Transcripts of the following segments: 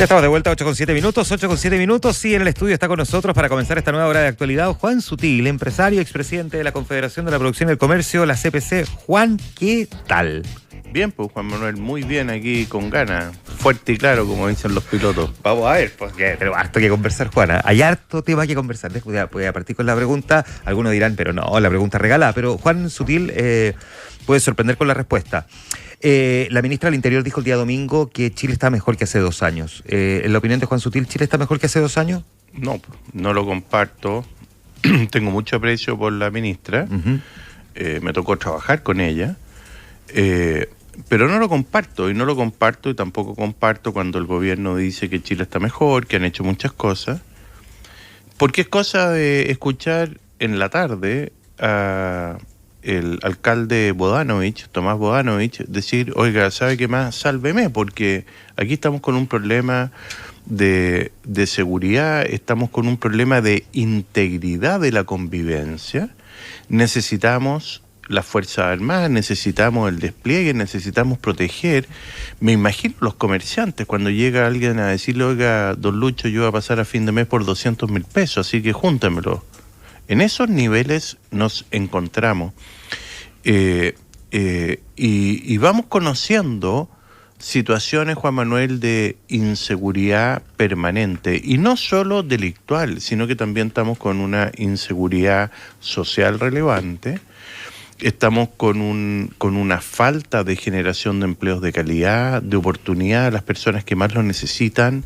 Ya estamos de vuelta, 8:07, 8:07. Sí, en el estudio está con nosotros para comenzar esta nueva hora de actualidad Juan Sutil, empresario, expresidente de la Confederación de la Producción y el Comercio, la CPC. Juan, ¿qué tal? Bien, pues Juan Manuel, muy bien aquí, con ganas, fuerte y claro, como dicen los pilotos. Vamos a ver, porque tenemos harto que conversar, Juana. Hay harto tema que conversar. Voy a partir con la pregunta. Algunos dirán, pero no, la pregunta regalada. Pero Juan Sutil puede sorprender con la respuesta. La ministra del Interior dijo el día domingo que Chile está mejor que hace 2 años. En la opinión de Juan Sutil, ¿Chile está mejor que hace 2 años? No, no lo comparto. Tengo mucho aprecio por la ministra. Me tocó trabajar con ella. Pero no lo comparto, y tampoco comparto cuando el gobierno dice que Chile está mejor, que han hecho muchas cosas. Porque es cosa de escuchar en la tarde a el alcalde Bodanovich, Tomás Bodanovich, decir, oiga, ¿sabe qué más? Sálveme, porque aquí estamos con un problema de seguridad, estamos con un problema de integridad de la convivencia, necesitamos las Fuerzas Armadas, necesitamos el despliegue, necesitamos proteger. Me imagino los comerciantes cuando llega alguien a decirle, oiga, don Lucho, yo voy a pasar a fin de mes por 200.000 pesos, así que júntamelo. En esos niveles nos encontramos y vamos conociendo situaciones, Juan Manuel, de inseguridad permanente, y no solo delictual, sino que también estamos con una inseguridad social relevante. Estamos con una falta de generación de empleos de calidad, de oportunidad a las personas que más lo necesitan.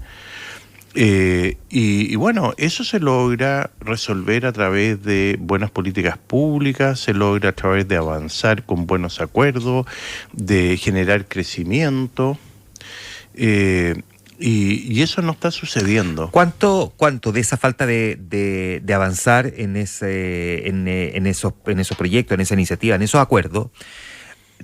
Y bueno, eso se logra resolver a través de buenas políticas públicas, se logra a través de avanzar con buenos acuerdos, de generar crecimiento. Y eso no está sucediendo. ¿Cuánto de esa falta de avanzar en esos proyectos, en esa iniciativa, en esos acuerdos,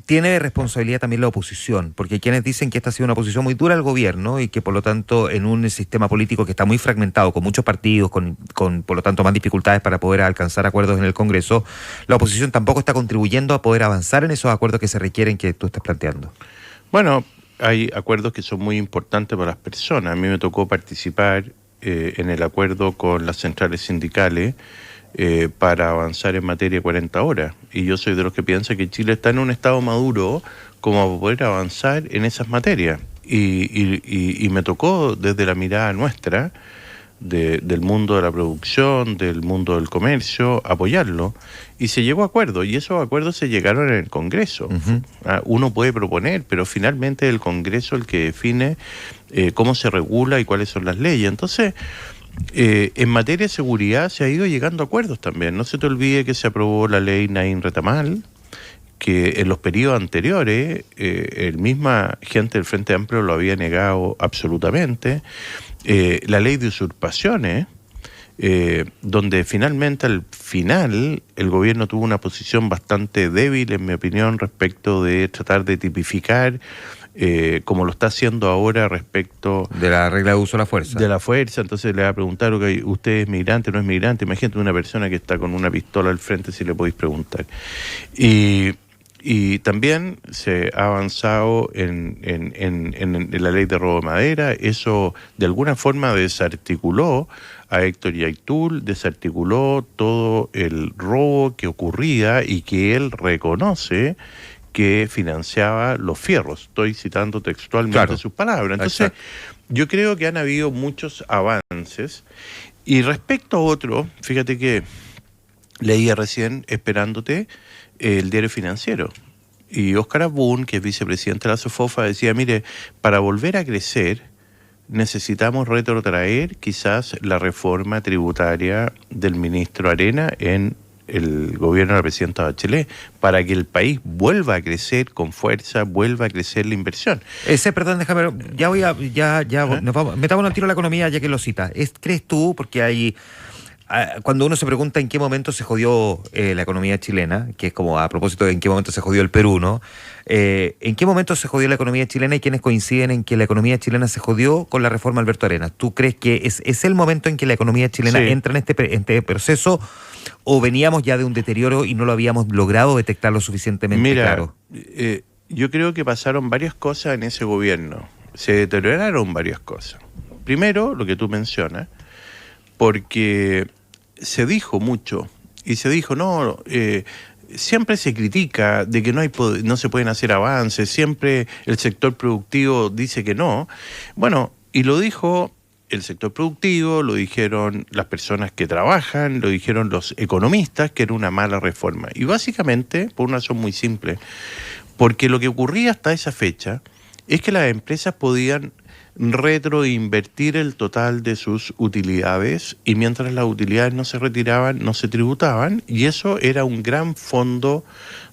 tiene responsabilidad también la oposición? Porque hay quienes dicen que esta ha sido una oposición muy dura al gobierno y que por lo tanto en un sistema político que está muy fragmentado, con muchos partidos, con por lo tanto más dificultades para poder alcanzar acuerdos en el Congreso, la oposición tampoco está contribuyendo a poder avanzar en esos acuerdos que se requieren que tú estás planteando. Bueno, hay acuerdos que son muy importantes para las personas. A mí me tocó participar en el acuerdo con las centrales sindicales para avanzar en materia de 40 horas. Y yo soy de los que piensa que Chile está en un estado maduro como para poder avanzar en esas materias. Y me tocó desde la mirada nuestra, del mundo de la producción, del mundo del comercio, apoyarlo. Y se llegó a acuerdos, y esos acuerdos se llegaron en el Congreso. Uno puede proponer, pero finalmente es el Congreso el que define cómo se regula y cuáles son las leyes. Entonces, en materia de seguridad se ha ido llegando a acuerdos también. No se te olvide que se aprobó la ley Naín Retamal, que en los periodos anteriores el misma gente del Frente Amplio lo había negado absolutamente. La ley de usurpaciones, donde finalmente al final el gobierno tuvo una posición bastante débil, en mi opinión, respecto de tratar de tipificar, como lo está haciendo ahora respecto de la regla de uso de la fuerza. De la fuerza. Entonces le va a preguntar, okay, ¿usted es migrante o no es migrante? Imagínate una persona que está con una pistola al frente, si le podéis preguntar. Y también se ha avanzado en la ley de robo de madera. Eso de alguna forma desarticuló a Héctor Yaitul, desarticuló todo el robo que ocurría y que él reconoce que financiaba los fierros. Estoy citando textualmente sus palabras. Entonces, yo creo que han habido muchos avances. Y respecto a otro, fíjate que leía recién, esperándote, el diario Financiero. Y Óscar Abún, que es vicepresidente de la SOFOFA, decía, mire, para volver a crecer necesitamos retrotraer quizás la reforma tributaria del ministro Arena en el gobierno de la presidenta Bachelet, para que el país vuelva a crecer con fuerza, vuelva a crecer la inversión. Perdón, déjame, metámonos al tiro a la economía ya que lo cita. ¿Crees tú, porque hay... Cuando uno se pregunta en qué momento se jodió la economía chilena, que es como a propósito de en qué momento se jodió el Perú, ¿no? ¿En qué momento se jodió la economía chilena y quiénes coinciden en que la economía chilena se jodió con la reforma Alberto Arenas? ¿Tú crees que es el momento en que la economía chilena entra en este proceso, o veníamos ya de un deterioro y no lo habíamos logrado detectar lo suficientemente claro? Yo creo que pasaron varias cosas en ese gobierno. Se deterioraron varias cosas. Primero, lo que tú mencionas, porque se dijo mucho, y se dijo, siempre se critica de que no se pueden hacer avances, siempre el sector productivo dice que no. Bueno, y lo dijo el sector productivo, lo dijeron las personas que trabajan, lo dijeron los economistas, que era una mala reforma. Y básicamente, por una razón muy simple, porque lo que ocurría hasta esa fecha es que las empresas podían retroinvertir el total de sus utilidades, y mientras las utilidades no se retiraban, no se tributaban, y eso era un gran fondo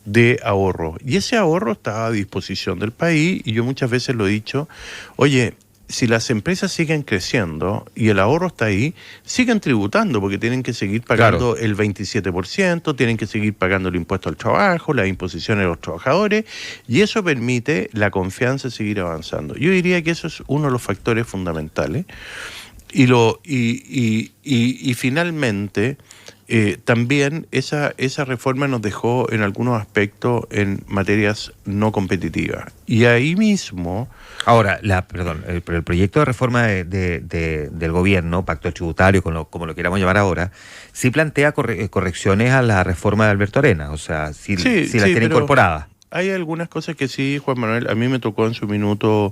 de ahorro. Y ese ahorro estaba a disposición del país, y yo muchas veces lo he dicho, oye, si las empresas siguen creciendo y el ahorro está ahí, siguen tributando porque tienen que seguir pagando el 27%, tienen que seguir pagando el impuesto al trabajo, las imposiciones de los trabajadores, y eso permite la confianza de seguir avanzando. Yo diría que eso es uno de los factores fundamentales. Y finalmente, también esa reforma nos dejó en algunos aspectos en materias no competitivas. Y ahí mismo... Ahora, el proyecto de reforma del gobierno, pacto tributario, como lo queramos llamar ahora, sí plantea correcciones a la reforma de Alberto Arenas, o sea, sí las tiene incorporadas. Hay algunas cosas que sí, Juan Manuel, a mí me tocó en su minuto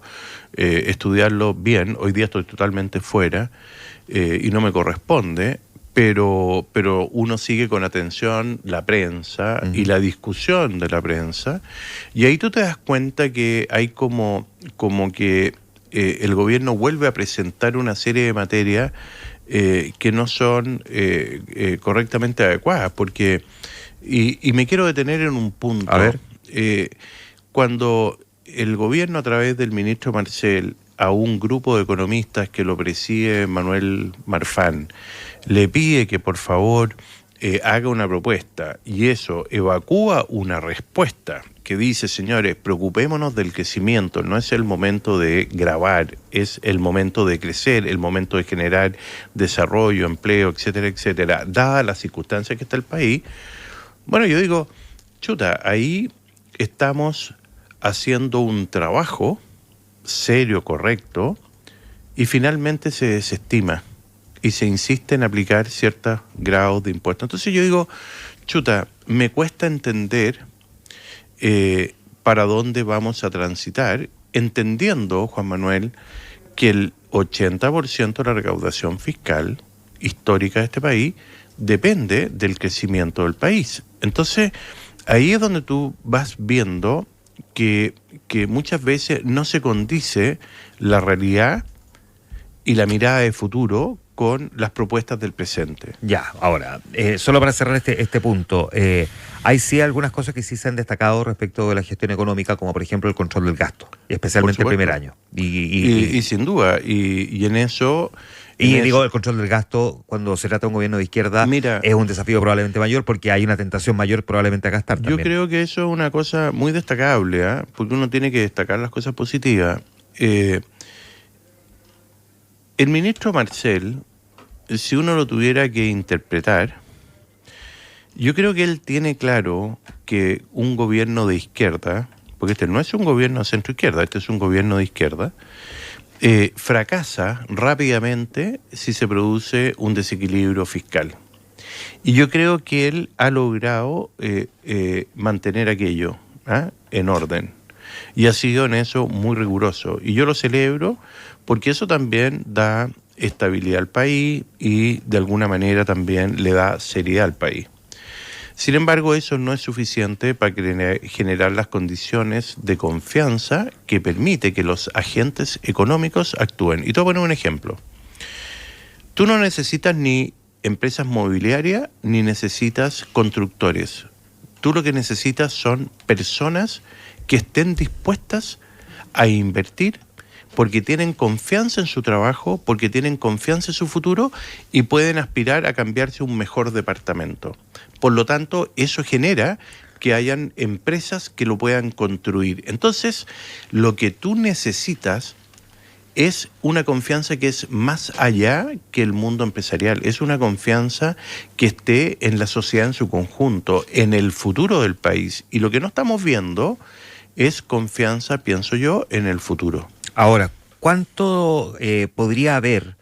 estudiarlo bien. Hoy día estoy totalmente fuera y no me corresponde, pero uno sigue con atención la prensa y la discusión de la prensa, y ahí tú te das cuenta que hay como que el gobierno vuelve a presentar una serie de materias que no son correctamente adecuadas, porque, y me quiero detener en un punto. A ver. Cuando el gobierno, a través del ministro Marcel, a un grupo de economistas que lo preside Manuel Marfán, le pide que por favor haga una propuesta, y eso evacúa una respuesta que dice, señores, preocupémonos del crecimiento, no es el momento de grabar, es el momento de crecer, el momento de generar desarrollo, empleo, etcétera, etcétera, dadas las circunstancias que está el país. Bueno, yo digo, chuta, ahí estamos haciendo un trabajo serio, correcto, y finalmente se desestima y se insiste en aplicar ciertos grados de impuestos. Entonces yo digo, chuta, me cuesta entender para dónde vamos a transitar, entendiendo, Juan Manuel, que el 80% de la recaudación fiscal histórica de este país depende del crecimiento del país. Entonces, ahí es donde tú vas viendo que muchas veces no se condice la realidad y la mirada de futuro con las propuestas del presente. Ya, ahora, solo para cerrar este punto, hay sí algunas cosas que sí se han destacado respecto de la gestión económica, como por ejemplo el control del gasto, especialmente el primer año. Y sin duda, y en eso... el control del gasto, cuando se trata de un gobierno de izquierda, mira, es un desafío probablemente mayor, porque hay una tentación mayor probablemente a gastar también. Yo creo que eso es una cosa muy destacable, porque uno tiene que destacar las cosas positivas. El ministro Marcel, si uno lo tuviera que interpretar, yo creo que él tiene claro que un gobierno de izquierda, porque este no es un gobierno de centro-izquierda, este es un gobierno de izquierda, fracasa rápidamente si se produce un desequilibrio fiscal. Y yo creo que él ha logrado mantener aquello en orden. Y ha sido en eso muy riguroso. Y yo lo celebro porque eso también da estabilidad al país y de alguna manera también le da seriedad al país. Sin embargo, eso no es suficiente para generar las condiciones de confianza que permite que los agentes económicos actúen. Y te voy a poner un ejemplo. Tú no necesitas ni empresas mobiliarias ni necesitas constructores. Tú lo que necesitas son personas que estén dispuestas a invertir porque tienen confianza en su trabajo, porque tienen confianza en su futuro y pueden aspirar a cambiarse a un mejor departamento. Por lo tanto, eso genera que hayan empresas que lo puedan construir. Entonces, lo que tú necesitas es una confianza que es más allá que el mundo empresarial. Es una confianza que esté en la sociedad en su conjunto, en el futuro del país. Y lo que no estamos viendo es confianza, pienso yo, en el futuro. Ahora, ¿Cuánto podría haber,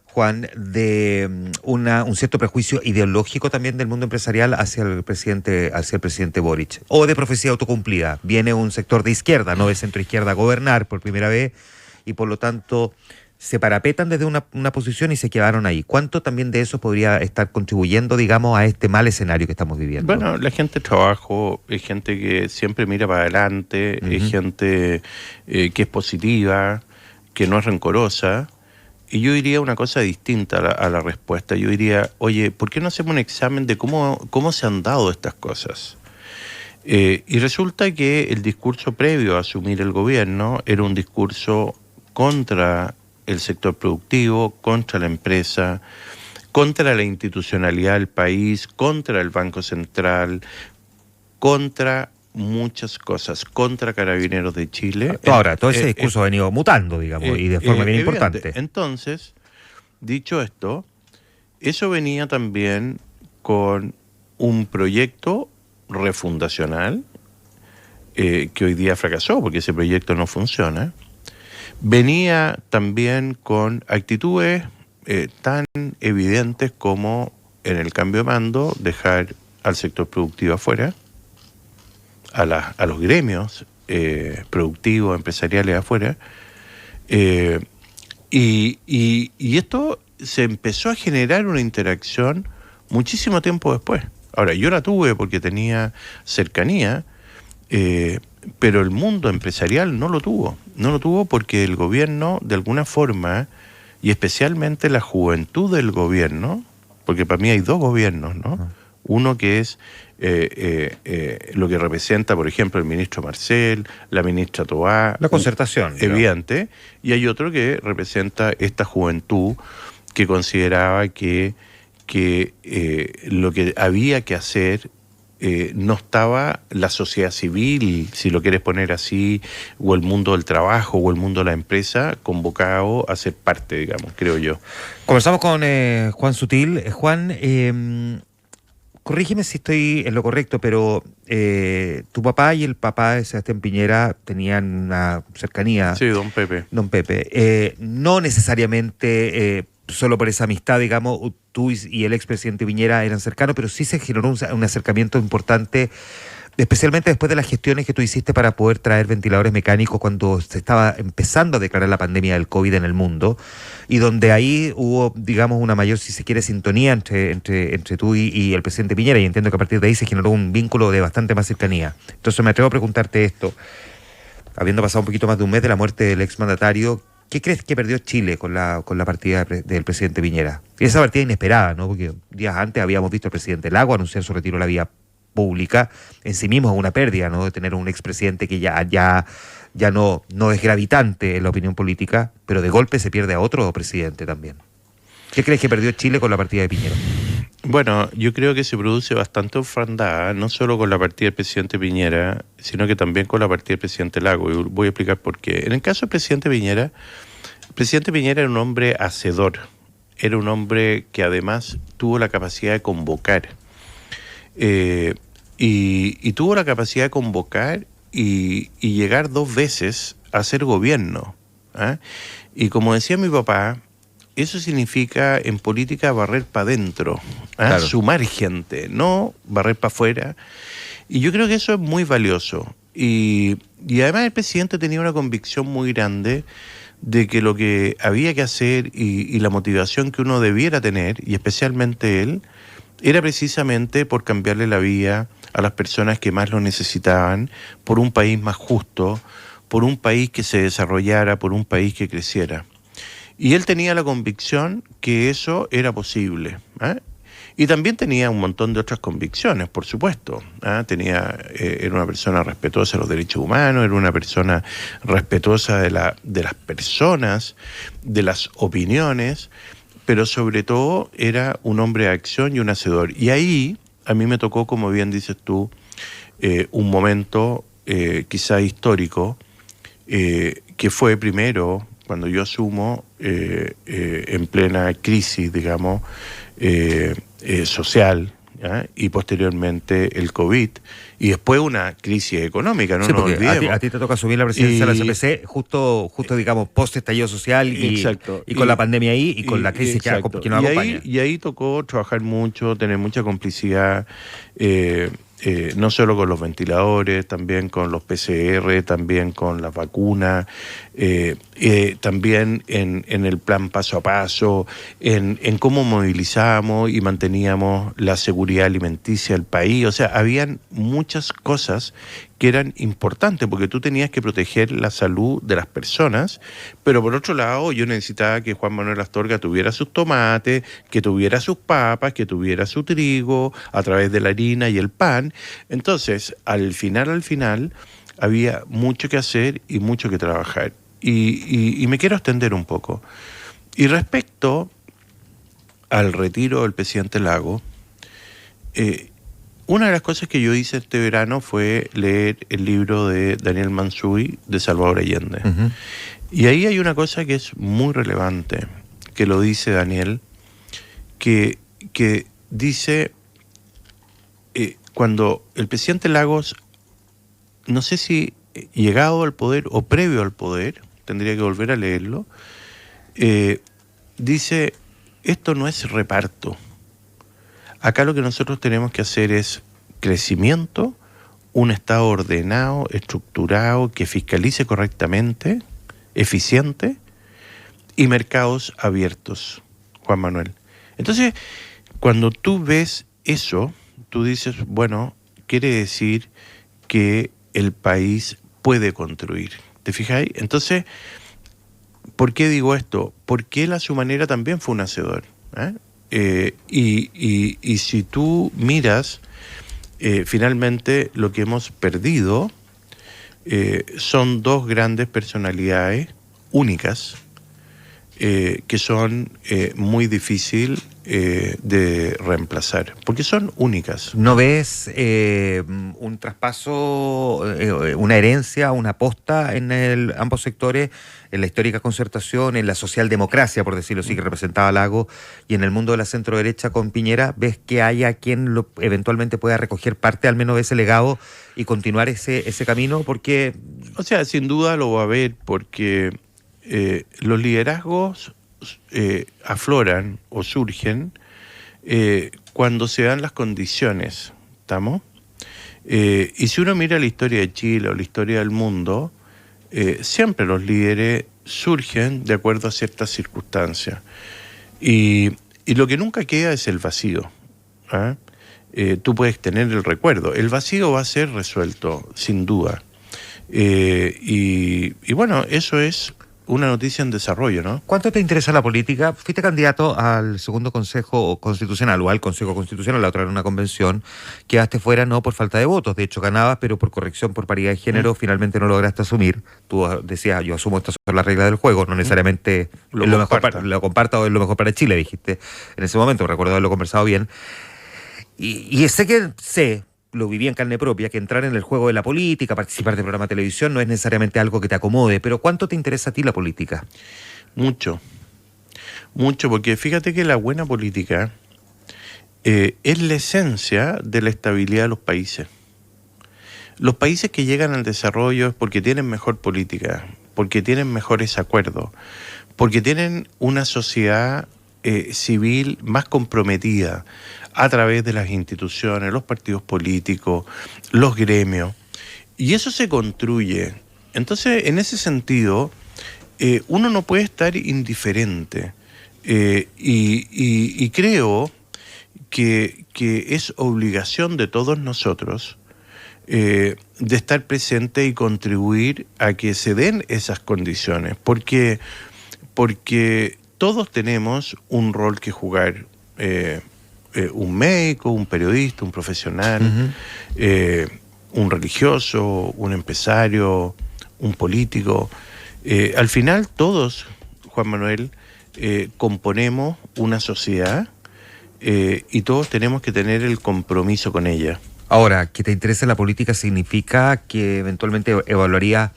Juan, de un cierto prejuicio ideológico también del mundo empresarial hacia el presidente Boric? O de profecía autocumplida. Viene un sector de izquierda, no de centro izquierda, a gobernar por primera vez y por lo tanto se parapetan desde una posición y se quedaron ahí. ¿Cuánto también de eso podría estar contribuyendo, digamos, a este mal escenario que estamos viviendo? Bueno, la gente de trabajo es gente que siempre mira para adelante, es gente que es positiva, que no es rencorosa. Y yo diría una cosa distinta a la respuesta. Yo diría, oye, ¿por qué no hacemos un examen de cómo se han dado estas cosas? Y resulta que el discurso previo a asumir el gobierno era un discurso contra el sector productivo, contra la empresa, contra la institucionalidad del país, contra el Banco Central, contra muchas cosas, contra Carabineros de Chile. Ahora, todo ese discurso ha venido mutando, digamos, y de forma bien importante. Entonces, dicho esto, eso venía también con un proyecto refundacional que hoy día fracasó porque ese proyecto no funciona. Venía también con actitudes tan evidentes como en el cambio de mando dejar al sector productivo afuera, a los gremios productivos, empresariales afuera, y esto se empezó a generar una interacción muchísimo tiempo después. Ahora, yo la tuve porque tenía cercanía, pero el mundo empresarial no lo tuvo porque el gobierno, de alguna forma, y especialmente la juventud del gobierno, porque para mí hay dos gobiernos, ¿no? Uno que es lo que representa, por ejemplo, el ministro Marcel, la ministra Toá. La concertación. Evidente. Y hay otro que representa esta juventud que consideraba que lo que había que hacer no estaba la sociedad civil, si lo quieres poner así, o el mundo del trabajo, o el mundo de la empresa, convocado a ser parte, digamos, creo yo. Conversamos con Juan Sutil. Juan, corrígeme si estoy en lo correcto, pero tu papá y el papá de Sebastián Piñera tenían una cercanía. Sí, don Pepe. Don Pepe. No necesariamente solo por esa amistad, digamos, tú y el expresidente Piñera eran cercanos, pero sí se generó un acercamiento importante, especialmente después de las gestiones que tú hiciste para poder traer ventiladores mecánicos cuando se estaba empezando a declarar la pandemia del COVID en el mundo, y donde ahí hubo, digamos, una mayor, si se quiere, sintonía entre tú y el presidente Piñera, y entiendo que a partir de ahí se generó un vínculo de bastante más cercanía. Entonces me atrevo a preguntarte esto, habiendo pasado un poquito más de un mes de la muerte del exmandatario, ¿qué crees que perdió Chile con la partida del presidente Piñera? Y esa partida inesperada, ¿no? Porque días antes habíamos visto al presidente Lago anunciar su retiro de la vía pública. En sí mismo es una pérdida, ¿no? De tener un expresidente que ya no es gravitante en la opinión política, pero de golpe se pierde a otro presidente también. ¿Qué crees que perdió Chile con la partida de Piñera? Bueno, yo creo que se produce bastante orfandad, no solo con la partida del presidente Piñera, sino que también con la partida del presidente Lago. Y voy a explicar por qué. En el caso del presidente Piñera, el presidente Piñera era un hombre hacedor, era un hombre que además tuvo la capacidad de convocar. Y tuvo la capacidad de convocar y llegar 2 veces a ser gobierno. Y como decía mi papá, eso significa en política barrer para adentro, claro, sumar gente, no barrer para afuera. Y yo creo que eso es muy valioso. Y además el presidente tenía una convicción muy grande de que lo que había que hacer y la motivación que uno debiera tener, y especialmente él, era precisamente por cambiarle la vida a las personas que más lo necesitaban, por un país más justo, por un país que se desarrollara, por un país que creciera. Y él tenía la convicción que eso era posible. Y también tenía un montón de otras convicciones, por supuesto. Era una persona respetuosa de los derechos humanos, era una persona respetuosa de las personas, de las opiniones, pero sobre todo era un hombre de acción y un hacedor. Y ahí a mí me tocó, como bien dices tú, un momento quizá histórico, que fue primero cuando yo asumo en plena crisis, digamos, social, ¿ya? Y posteriormente el COVID, y después una crisis económica, no Sí, nos porque olvidemos. a ti te toca asumir la presidencia de la CPC justo digamos, post estallido social Exacto. y con la pandemia ahí y con la crisis exacto. que nos acompaña. Y ahí tocó trabajar mucho, tener mucha complicidad, no solo con los ventiladores, también con los PCR, también con las vacunas, también en el plan paso a paso, en cómo movilizábamos y manteníamos la seguridad alimenticia del país. O sea, habían muchas cosas que eran importantes, porque tú tenías que proteger la salud de las personas, pero por otro lado yo necesitaba que Juan Manuel Astorga tuviera sus tomates, que tuviera sus papas, que tuviera su trigo, a través de la harina y el pan. Entonces, al final, había mucho que hacer y mucho que trabajar. Y me quiero extender un poco. Y respecto al retiro del presidente Lagos, una de las cosas que yo hice este verano fue leer el libro de Daniel Mansuy, de Salvador Allende. Uh-huh. Y ahí hay una cosa que es muy relevante, que lo dice Daniel, que dice, cuando el presidente Lagos, no sé si llegado al poder o previo al poder, tendría que volver a leerlo, dice, esto no es reparto. Acá lo que nosotros tenemos que hacer es crecimiento, un Estado ordenado, estructurado, que fiscalice correctamente, eficiente, y mercados abiertos, Juan Manuel. Entonces, cuando tú ves eso, tú dices, bueno, quiere decir que el país puede construir. ¿Te fijáis? Entonces, ¿por qué digo esto? Porque él a su manera también fue un hacedor, ¿eh? Y si tú miras, finalmente lo que hemos perdido son dos grandes personalidades únicas, que son muy difícil de reemplazar, porque son únicas. ¿No ves un traspaso, una herencia, una aposta en ambos sectores, en la histórica concertación, en la socialdemocracia, por decirlo así, que representaba Lagos, y en el mundo de la centro-derecha con Piñera? ¿Ves que haya quien eventualmente pueda recoger parte al menos de ese legado y continuar ese camino? Porque... O sea, sin duda lo va a haber, porque los liderazgos afloran o surgen cuando se dan las condiciones, ¿estamos? Y si uno mira la historia de Chile o la historia del mundo, siempre los líderes surgen de acuerdo a ciertas circunstancias. Y lo que nunca queda es el vacío, ¿eh? Tú puedes tener el recuerdo, el vacío va a ser resuelto, sin duda. Y bueno, eso es una noticia en desarrollo, ¿no? ¿Cuánto te interesa la política? Fuiste candidato al segundo Consejo Constitucional o al Consejo Constitucional, la otra era una convención, quedaste fuera no por falta de votos, de hecho ganabas, pero por corrección, por paridad de género, finalmente no lograste asumir. Tú decías, yo asumo, estas son las reglas del juego, no necesariamente lo comparta o es lo mejor para Chile, dijiste en ese momento, recuerdo haberlo conversado bien. Y sé, lo viví en carne propia, que entrar en el juego de la política, participar de programa de televisión no es necesariamente algo que te acomode, pero ¿cuánto te interesa a ti la política? Mucho, porque fíjate que la buena política es la esencia de la estabilidad de los países. Los países que llegan al desarrollo es porque tienen mejor política, porque tienen mejores acuerdos, porque tienen una sociedad civil más comprometida a través de las instituciones, los partidos políticos, los gremios, y eso se construye. Entonces, en ese sentido, uno no puede estar indiferente, y creo que es obligación de todos nosotros de estar presente y contribuir a que se den esas condiciones, porque todos tenemos un rol que jugar, un médico, un periodista, un profesional, un religioso, un empresario, un político. Al final todos, Juan Manuel, componemos una sociedad y todos tenemos que tener el compromiso con ella. Ahora, que te interese la política significa que eventualmente evaluarías,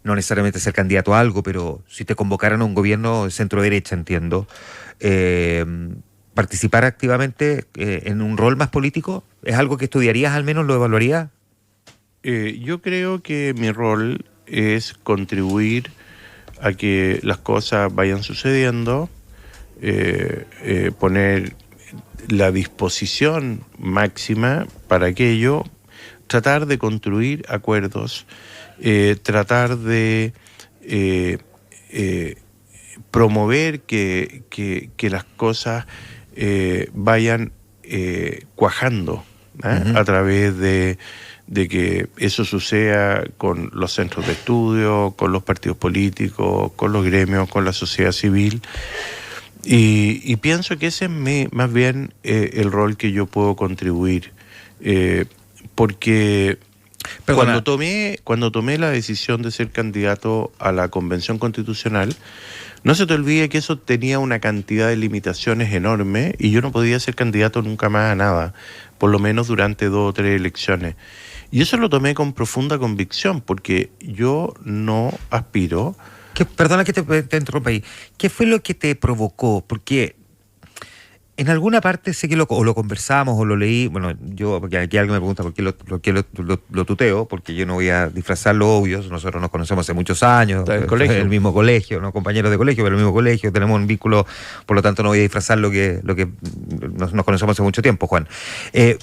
no necesariamente ser candidato a algo, pero si te convocaran a un gobierno de centro-derecha, entiendo, participar activamente en un rol más político? ¿Es algo que estudiarías, al menos lo evaluarías? Yo creo que mi rol es contribuir a que las cosas vayan sucediendo, poner la disposición máxima para aquello, tratar de construir acuerdos, tratar de promover que las cosas vayan cuajando, Uh-huh. a través de que eso suceda con los centros de estudio, con los partidos políticos, con los gremios, con la sociedad civil. Y pienso que ese es más bien el rol que yo puedo contribuir. Porque Perdona. cuando tomé la decisión de ser candidato a la Convención Constitucional, no se te olvide que eso tenía una cantidad de limitaciones enorme y yo no podía ser candidato nunca más a nada, por lo menos durante 2 o 3 elecciones. Y eso lo tomé con profunda convicción, porque yo no aspiro... Perdona que te interrumpa ahí. ¿Qué fue lo que te provocó? Porque en alguna parte sé que o lo conversamos o lo leí. Bueno, yo, porque aquí alguien me pregunta por qué lo tuteo, porque yo no voy a disfrazar lo obvio. Nosotros nos conocemos hace muchos años, Del colegio. el mismo colegio, no compañeros de colegio, pero el mismo colegio, tenemos un vínculo, por lo tanto no voy a disfrazar lo que nos conocemos hace mucho tiempo, Juan.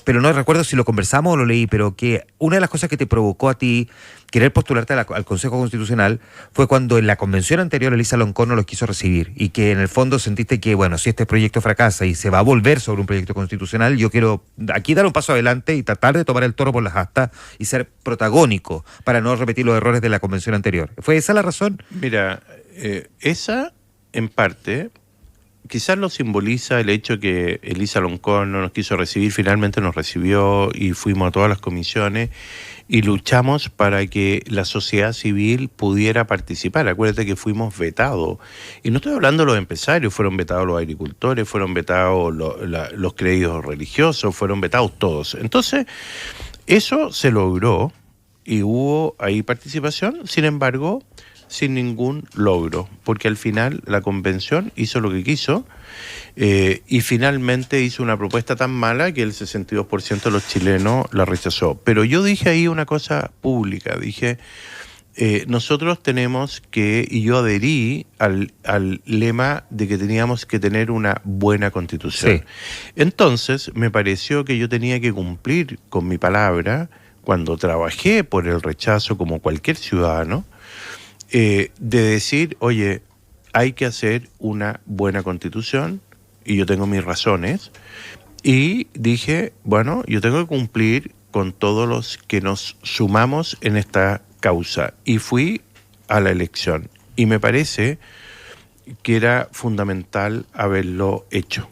Pero no recuerdo si lo conversamos o lo leí, pero que una de las cosas que te provocó a ti querer postularte al Consejo Constitucional fue cuando en la convención anterior Elisa Loncón no los quiso recibir y que en el fondo sentiste que, bueno, si este proyecto fracasa y se va a volver sobre un proyecto constitucional, yo quiero aquí dar un paso adelante y tratar de tomar el toro por las astas y ser protagónico para no repetir los errores de la convención anterior. ¿Fue esa la razón? Mira, esa en parte... Quizás lo simboliza el hecho que Elisa Loncón no nos quiso recibir, finalmente nos recibió y fuimos a todas las comisiones y luchamos para que la sociedad civil pudiera participar. Acuérdate que fuimos vetados. Y no estoy hablando de los empresarios, fueron vetados los agricultores, fueron vetados los creídos religiosos, fueron vetados todos. Entonces, eso se logró y hubo ahí participación, sin embargo... sin ningún logro, porque al final la convención hizo lo que quiso y finalmente hizo una propuesta tan mala que el 62% de los chilenos la rechazó. Pero yo dije ahí una cosa pública, dije, nosotros tenemos que, y yo adherí al lema de que teníamos que tener una buena constitución. Sí. Entonces me pareció que yo tenía que cumplir con mi palabra cuando trabajé por el rechazo como cualquier ciudadano, de decir, oye, hay que hacer una buena constitución y yo tengo mis razones y dije, bueno, yo tengo que cumplir con todos los que nos sumamos en esta causa y fui a la elección y me parece que era fundamental haberlo hecho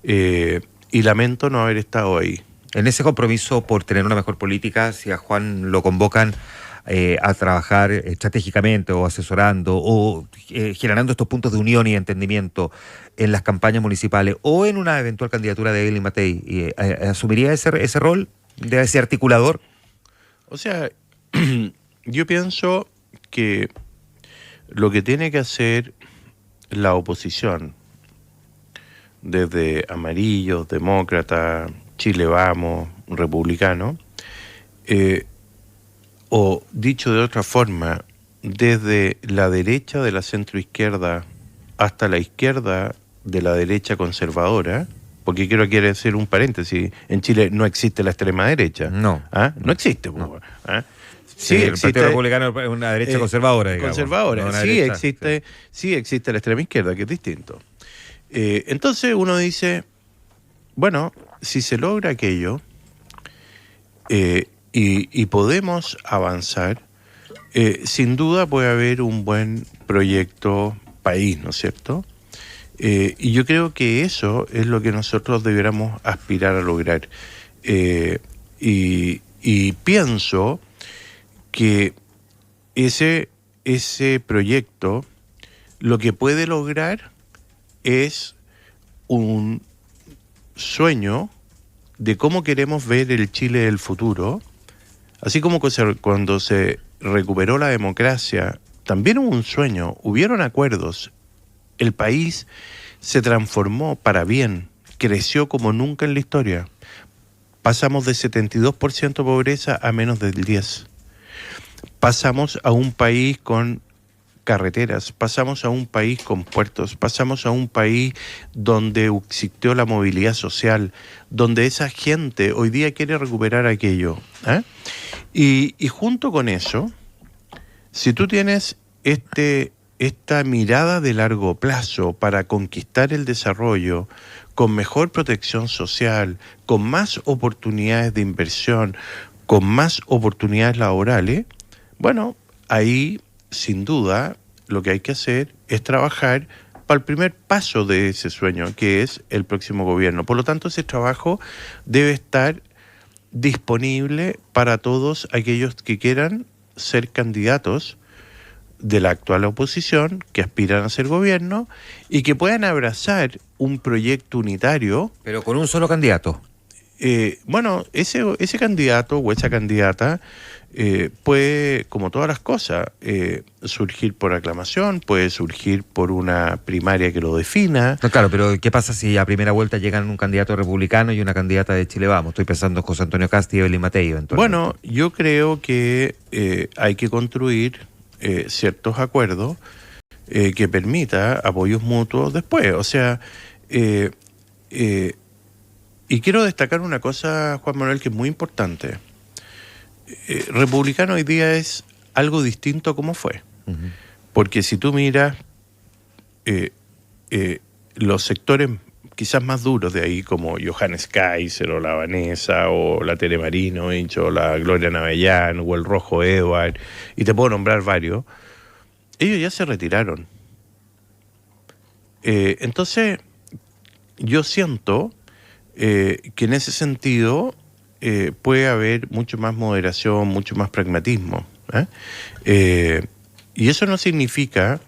y lamento no haber estado ahí. En ese compromiso por tener una mejor política, si a Juan lo convocan a trabajar estratégicamente o asesorando o generando estos puntos de unión y entendimiento en las campañas municipales o en una eventual candidatura de Evelyn Matei, ¿asumiría ese rol de ese articulador? O sea, yo pienso que lo que tiene que hacer la oposición, desde amarillos, demócratas, Chile Vamos, republicano, o dicho de otra forma, desde la derecha de la centroizquierda hasta la izquierda de la derecha conservadora, porque quiero hacer un paréntesis, en Chile no existe la extrema derecha. No. ¿Ah? No existe. No. ¿Ah? Sí, el Partido Republicano es una derecha conservadora, digamos. Conservadora, no sí, derecha, existe la extrema izquierda, que es distinto. Entonces uno dice, bueno, si se logra aquello, y podemos avanzar, sin duda puede haber un buen proyecto país, ¿no es cierto? Y yo creo que eso es lo que nosotros debiéramos aspirar a lograr. Y pienso que ese proyecto lo que puede lograr es un sueño de cómo queremos ver el Chile del futuro. Así como cuando se recuperó la democracia, también hubo un sueño, hubieron acuerdos, el país se transformó para bien, creció como nunca en la historia. Pasamos de 72% de pobreza a menos del 10%. Pasamos a un país con carreteras, pasamos a un país con puertos, pasamos a un país donde existió la movilidad social, donde esa gente hoy día quiere recuperar aquello. Y junto con eso, si tú tienes esta mirada de largo plazo para conquistar el desarrollo, con mejor protección social, con más oportunidades de inversión, con más oportunidades laborales, bueno, ahí sin duda lo que hay que hacer es trabajar para el primer paso de ese sueño, que es el próximo gobierno. Por lo tanto, ese trabajo debe estar disponible para todos aquellos que quieran ser candidatos de la actual oposición, que aspiran a ser gobierno y que puedan abrazar un proyecto unitario. Pero con un solo candidato. Bueno, ese candidato o esa candidata puede, como todas las cosas, surgir por aclamación, puede surgir por una primaria que lo defina. No, claro, pero ¿qué pasa si a primera vuelta llegan un candidato republicano y una candidata de Chile Vamos? Estoy pensando en José Antonio Cast y Evelyn Matei eventualmente. Bueno, yo creo que hay que construir ciertos acuerdos que permita apoyos mutuos después. O sea, y quiero destacar una cosa, Juan Manuel, que es muy importante. Republicano hoy día es algo distinto a como fue. Uh-huh. Porque si tú miras los sectores quizás más duros de ahí, como Johannes Kaiser, o la Vanessa, o la Tere Marinovich, o la Gloria Navellán, o el Rojo Edward, y te puedo nombrar varios, ellos ya se retiraron. Entonces, yo siento que en ese sentido puede haber mucho más moderación, mucho más pragmatismo. Y eso no significa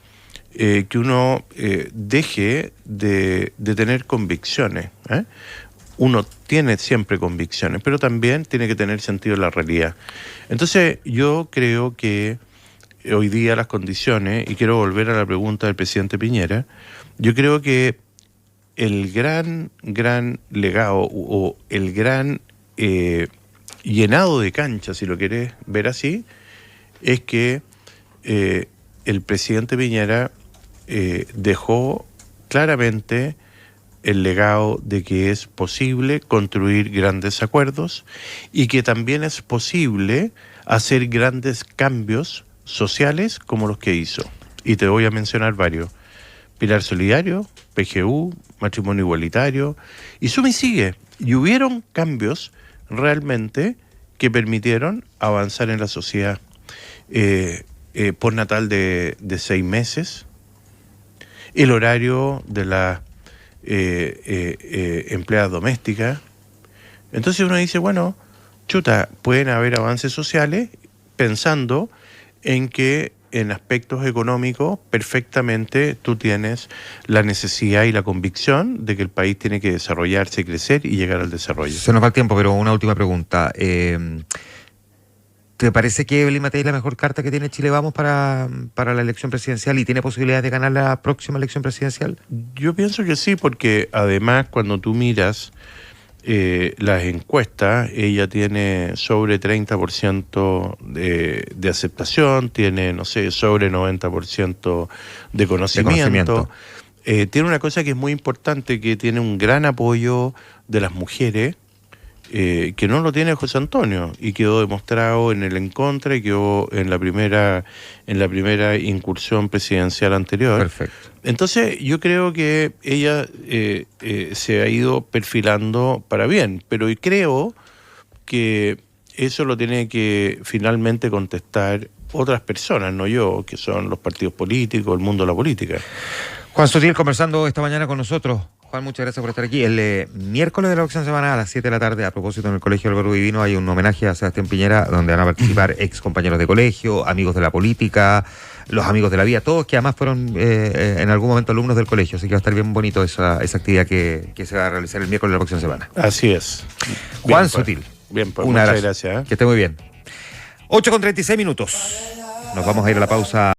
que uno deje de tener convicciones. Uno tiene siempre convicciones, pero también tiene que tener sentido en la realidad. Entonces, yo creo que hoy día las condiciones, y quiero volver a la pregunta del presidente Piñera, yo creo que el gran legado o el gran llenado de cancha, si lo quieres ver así, es que el presidente Piñera dejó claramente el legado de que es posible construir grandes acuerdos y que también es posible hacer grandes cambios sociales como los que hizo. Y te voy a mencionar varios. Pilar Solidario, PGU, matrimonio igualitario, y suma y sigue. Y hubieron cambios realmente que permitieron avanzar en la sociedad. Postnatal de 6 meses, el horario de las empleadas domésticas. Entonces uno dice, bueno, chuta, pueden haber avances sociales pensando en que en aspectos económicos perfectamente tú tienes la necesidad y la convicción de que el país tiene que desarrollarse, crecer y llegar al desarrollo. Se nos va el tiempo, pero una última pregunta. ¿Te parece que Evelyn Matei es la mejor carta que tiene Chile Vamos para la elección presidencial y tiene posibilidades de ganar la próxima elección presidencial? Yo pienso que sí, porque además cuando tú miras las encuestas, ella tiene sobre 30% de aceptación, tiene, no sé, sobre 90% de conocimiento. Tiene una cosa que es muy importante, que tiene un gran apoyo de las mujeres, que no lo tiene José Antonio, y quedó demostrado en el en contra y quedó en la primera incursión presidencial anterior. Perfecto. Entonces yo creo que ella se ha ido perfilando para bien, pero creo que eso lo tiene que finalmente contestar otras personas, no yo, que son los partidos políticos, el mundo de la política. Juan Sutil conversando esta mañana con nosotros. Juan, muchas gracias por estar aquí. El miércoles de la próxima semana a las 7 de la tarde, a propósito, en el Colegio del Verbo Divino hay un homenaje a Sebastián Piñera, donde van a participar ex compañeros de colegio, amigos de la política, los amigos de la vida, todos que además fueron en algún momento alumnos del colegio, así que va a estar bien bonito esa actividad que se va a realizar el miércoles de la próxima semana. Así es. Juan Sutil. Bien, pues muchas gracias. Que esté muy bien. 8:36. Nos vamos a ir a la pausa.